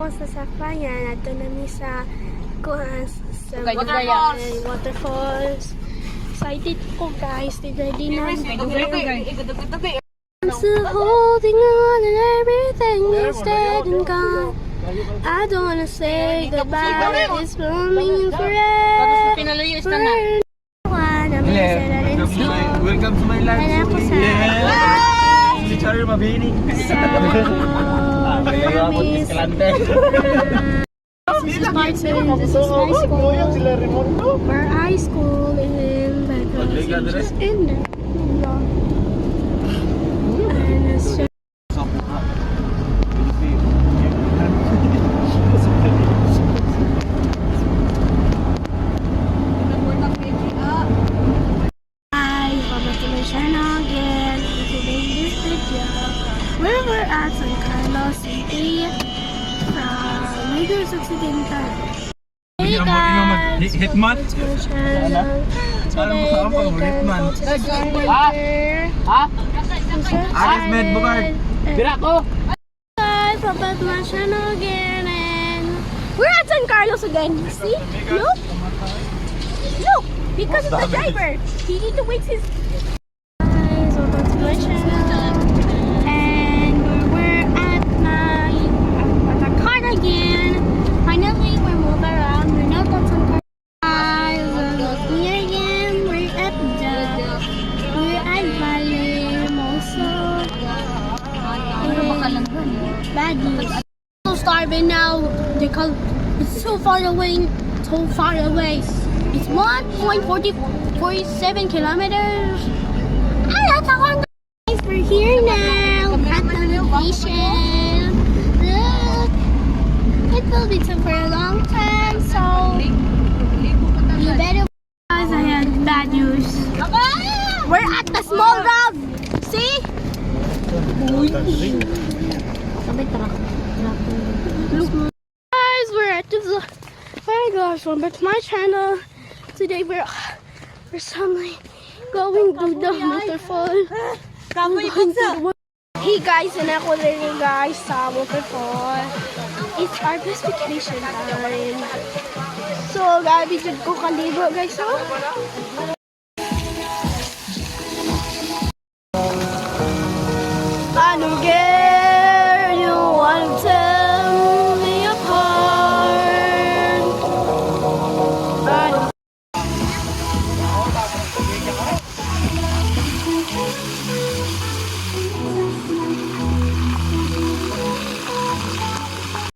Sa Safrayan, ato na mi sa waterfalls. Excited ko guys, ready na. I'm still holding on and everything is dead and gone. I don't wanna say goodbye, it's coming forever. Welcome to my life. Si Charlie Mabini. This is part 7. This is high school. Our high school is in Baguio. Just in there. And it's just where we're at San Carlos City from Negros Occidental. Hey guys! Hitman? Today we're going to the Aris Med Bugard. Guys, welcome to my channel again, and we're at San Carlos again. See? Look! Look! Because of the driver! He need to wait his... Guys, welcome to my channel. Again. Finally, we're moving around. We're not at San Carlos. Here again, we're at Valley Moso. Baddies. So starving now. It's so far away. So far away. It's 1.47 kilometers. Ah, that's a Honda. Guys, we're here now at the location. It will be took for a long time, so you better. Guys, I had bad news. We're at the small round. See? Guys, we're at the very last one, but my channel today we're suddenly going to the waterfall. Hey guys, and ako rin guys sa waterfall. It's our best vacation time. So, gabi dyan ko kalibo guys. So,